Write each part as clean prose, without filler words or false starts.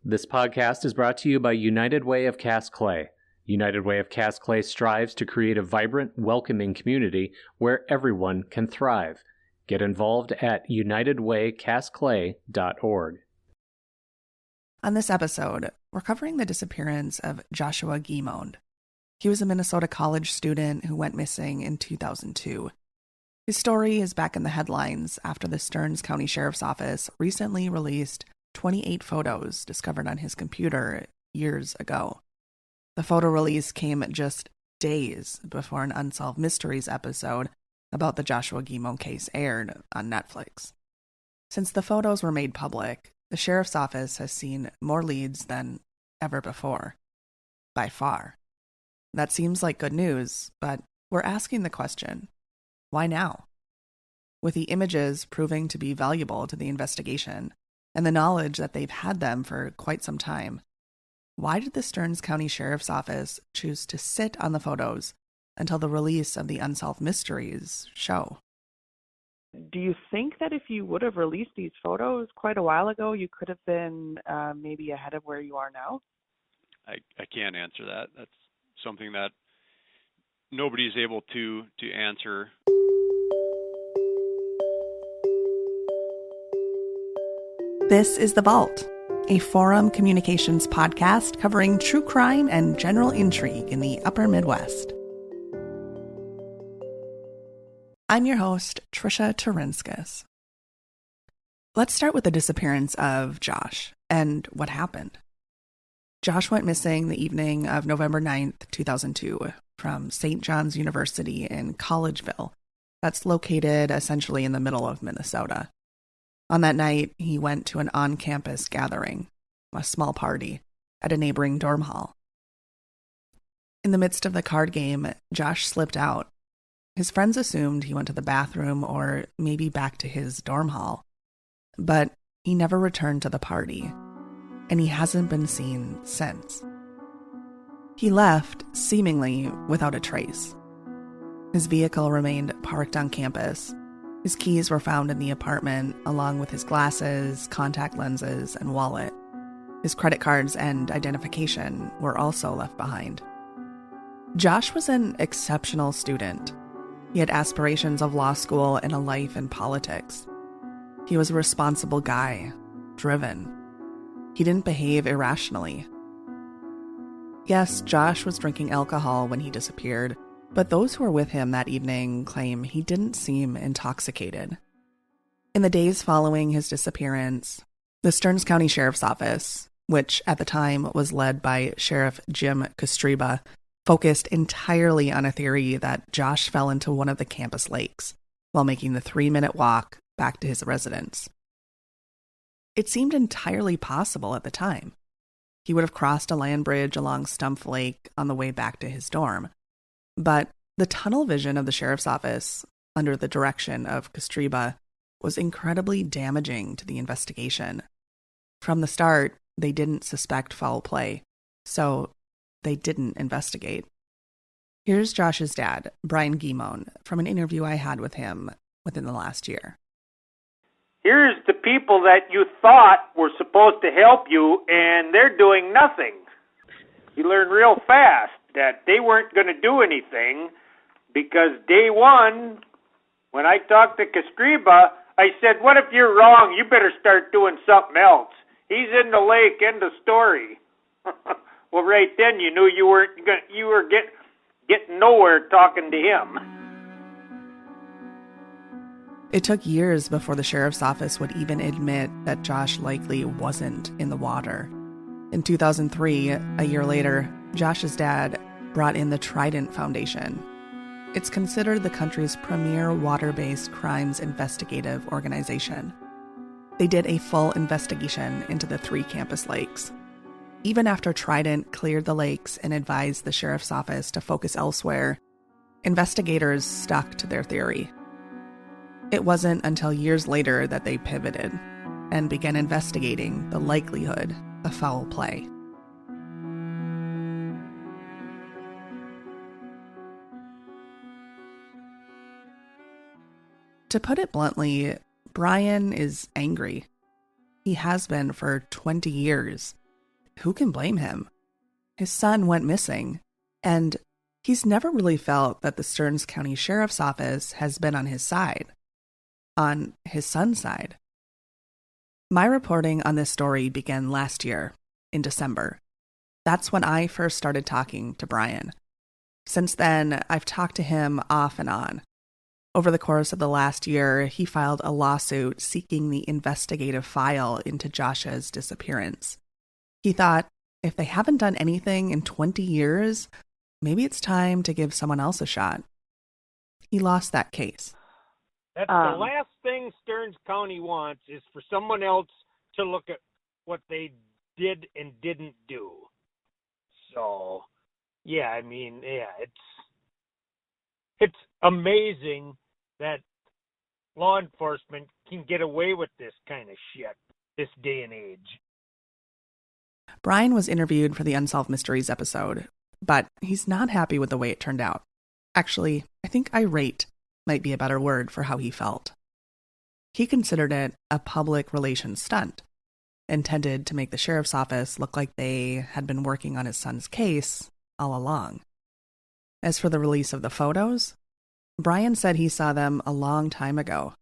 This podcast is brought to you by United Way of Cast Clay. United Way of Cast Clay strives to create a vibrant, welcoming community where everyone can thrive. Get involved at unitedwaycastclay.org. On this episode, we're covering the disappearance of Joshua Guimond. He was a Minnesota college student who went missing in 2002. His story is back in the headlines after the Stearns County Sheriff's Office recently released 28 photos discovered on his computer years ago. The photo release came just days before an Unsolved Mysteries episode about the Joshua Guimond case aired on Netflix. Since the photos were made public, the Sheriff's Office has seen more leads than ever before. By far. That seems like good news, but we're asking the question, why now? With the images proving to be valuable to the investigation, and the knowledge that they've had them for quite some time, why did the Stearns County Sheriff's Office choose to sit on the photos until the release of the Unsolved Mysteries show? Do you think that if you would have released these photos quite a while ago, you could have been maybe ahead of where you are now? I can't answer that. That's something that nobody's able to answer. This is The Vault, a Forum Communications podcast covering true crime and general intrigue in the upper Midwest. I'm your host, Trisha Turinskis. Let's start with the disappearance of Josh and what happened. Josh went missing the evening of November 9th, 2002, from St. John's University in Collegeville. That's located essentially in the middle of Minnesota. On that night, he went to an on-campus gathering, a small party, at a neighboring dorm hall. In the midst of the card game, Josh slipped out. His friends assumed he went to the bathroom or maybe back to his dorm hall. But he never returned to the party, and he hasn't been seen since. He left, seemingly without a trace. His vehicle remained parked on campus. His keys were found in the apartment, along with his glasses, contact lenses, and wallet. His credit cards and identification were also left behind. Josh was an exceptional student. He had aspirations of law school and a life in politics. He was a responsible guy, driven. He didn't behave irrationally. Yes, Josh was drinking alcohol when he disappeared, but those who were with him that evening claim he didn't seem intoxicated. In the days following his disappearance, the Stearns County Sheriff's Office, which at the time was led by Sheriff Jim Kostreba, focused entirely on a theory that Josh fell into one of the campus lakes while making the 3-minute walk back to his residence. It seemed entirely possible at the time. He would have crossed a land bridge along Stump Lake on the way back to his dorm. But the tunnel vision of the sheriff's office, under the direction of Kostreba, was incredibly damaging to the investigation. From the start, they didn't suspect foul play, so they didn't investigate. Here's Josh's dad, Brian Guimond, from an interview I had with him within the last year. Here's the people that you thought were supposed to help you, and they're doing nothing. You learn real fast that they weren't going to do anything because day one, when I talked to Kostreba, I said, what if you're wrong? You better start doing something else. He's in the lake, end of story. Well, right then you knew you were getting nowhere talking to him. It took years before the sheriff's office would even admit that Josh likely wasn't in the water. In 2003, a year later, Josh's dad brought in the Trident Foundation. It's considered the country's premier water-based crimes investigative organization. They did a full investigation into the 3 campus lakes. Even after Trident cleared the lakes and advised the sheriff's office to focus elsewhere, investigators stuck to their theory. It wasn't until years later that they pivoted and began investigating the likelihood of foul play. To put it bluntly, Brian is angry. He has been for 20 years. who can blame him? His son went missing, and he's never really felt that the Stearns County Sheriff's Office has been on his side, on his son's side. My reporting on this story began last year, in December. That's when I first started talking to Brian. Since then, I've talked to him off and on. Over the course of the last year, he filed a lawsuit seeking the investigative file into Joshua's disappearance. He thought, if they haven't done anything in 20 years, maybe it's time to give someone else a shot. He lost that case. That's the last thing Stearns County wants, is for someone else to look at what they did and didn't do. So, it's amazing that law enforcement can get away with this kind of shit this day and age. Brian was interviewed for the Unsolved Mysteries episode, but he's not happy with the way it turned out. Actually, I think irate might be a better word for how he felt. He considered it a public relations stunt, intended to make the sheriff's office look like they had been working on his son's case all along. As for the release of the photos, Brian said he saw them a long time ago,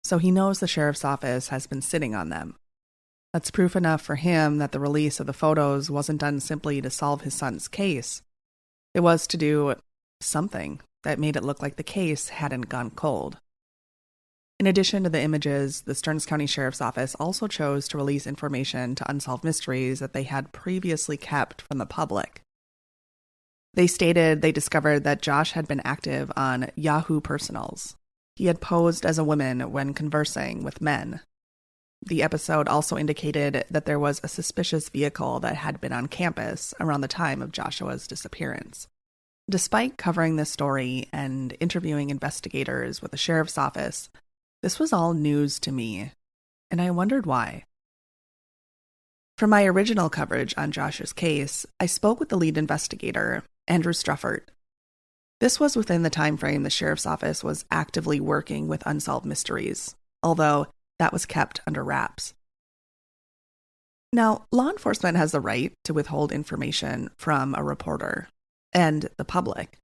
so he knows the sheriff's office has been sitting on them. That's proof enough for him that the release of the photos wasn't done simply to solve his son's case. It was to do something that made it look like the case hadn't gone cold. In addition to the images, the Stearns County Sheriff's Office also chose to release information to Unsolved Mysteries that they had previously kept from the public. They stated they discovered that Josh had been active on Yahoo Personals. He had posed as a woman when conversing with men. The episode also indicated that there was a suspicious vehicle that had been on campus around the time of Joshua's disappearance. Despite covering this story and interviewing investigators with the sheriff's office, this was all news to me, and I wondered why. For my original coverage on Joshua's case, I spoke with the lead investigator, Andrew Struffert. This was within the time frame the sheriff's office was actively working with Unsolved Mysteries, although that was kept under wraps. Now, law enforcement has the right to withhold information from a reporter and the public,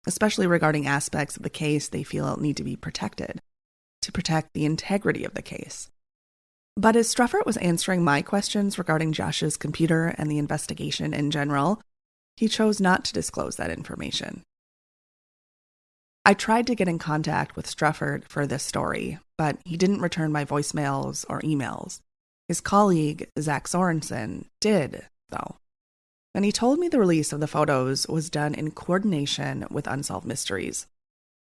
especially regarding aspects of the case they feel need to be protected, to protect the integrity of the case. But as Struffert was answering my questions regarding Josh's computer and the investigation in general, he chose not to disclose that information. I tried to get in contact with Struffert for this story, but he didn't return my voicemails or emails. His colleague, Zach Sorensen, did, though. And he told me the release of the photos was done in coordination with Unsolved Mysteries.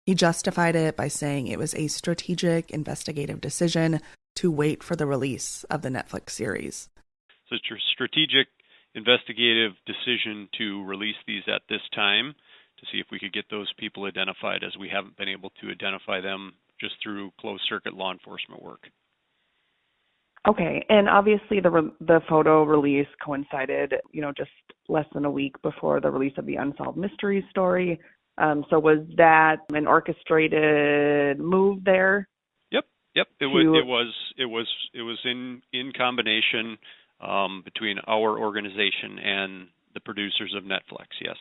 He justified it by saying it was a strategic investigative decision to wait for the release of the Netflix series. So it's a strategic investigative decision to release these at this time, to see if we could get those people identified, as we haven't been able to identify them just through closed-circuit law enforcement work. Okay, and obviously the photo release coincided, just less than a week before the release of the Unsolved Mysteries story. So was that an orchestrated move there? Yep. It was in combination between our organization and the producers of Netflix. Yes.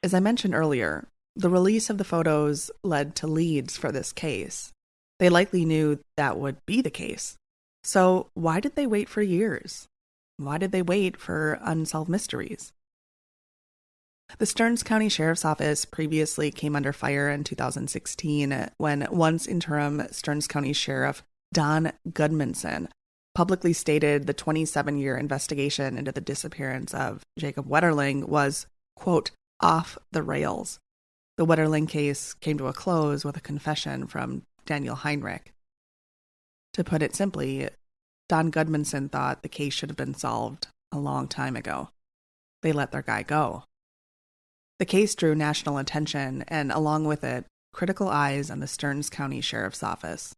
As I mentioned earlier, the release of the photos led to leads for this case. They likely knew that would be the case. So why did they wait for years? Why did they wait for Unsolved Mysteries? The Stearns County Sheriff's Office previously came under fire in 2016 when once interim Stearns County Sheriff Don Gudmundson publicly stated the 27-year investigation into the disappearance of Jacob Wetterling was, quote, off the rails. The Wetterling case came to a close with a confession from Daniel Heinrich. To put it simply, Don Gudmundson thought the case should have been solved a long time ago. They let their guy go. The case drew national attention and, along with it, critical eyes on the Stearns County Sheriff's Office.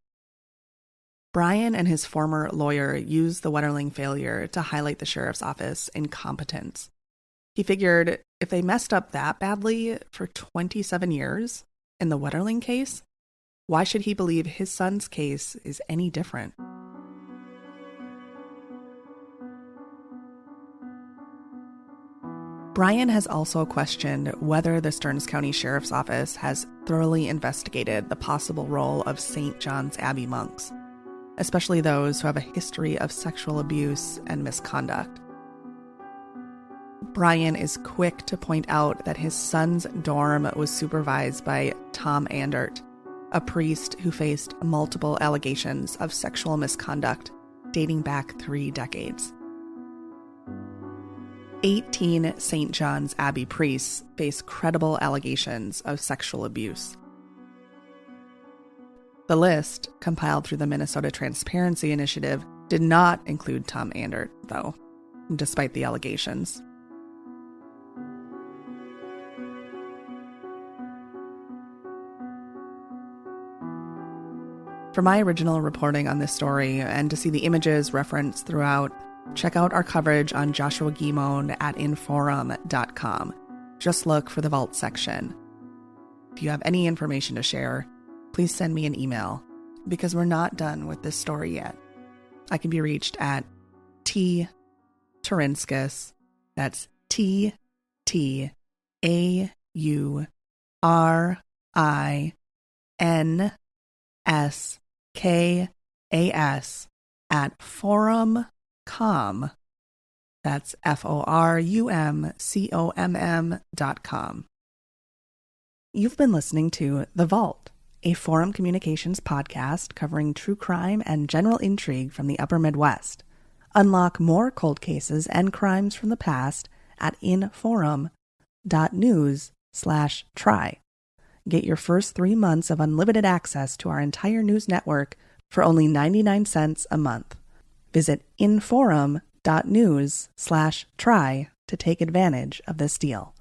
Brian and his former lawyer used the Wetterling failure to highlight the sheriff's office incompetence. He figured if they messed up that badly for 27 years in the Wetterling case, why should he believe his son's case is any different? Brian has also questioned whether the Stearns County Sheriff's Office has thoroughly investigated the possible role of St. John's Abbey monks, especially those who have a history of sexual abuse and misconduct. Brian is quick to point out that his son's dorm was supervised by Tom Andert, a priest who faced multiple allegations of sexual misconduct dating back 3 decades. 18 St. John's Abbey priests face credible allegations of sexual abuse. The list, compiled through the Minnesota Transparency Initiative, did not include Tom Andert, though, despite the allegations. For my original reporting on this story, and to see the images referenced throughout, check out our coverage on Joshua Guimond at inforum.com. Just look for the Vault section. If you have any information to share, please send me an email, because we're not done with this story yet. I can be reached at Taurinskis, that's TTAURINSKAS at forum.com. That's FORUMCOMM.com. You've been listening to The Vault, a Forum Communications podcast covering true crime and general intrigue from the Upper Midwest. Unlock more cold cases and crimes from the past at inforum.news/try. Get your first 3 months of unlimited access to our entire news network for only 99 cents a month. Visit inforum.news/try to take advantage of this deal.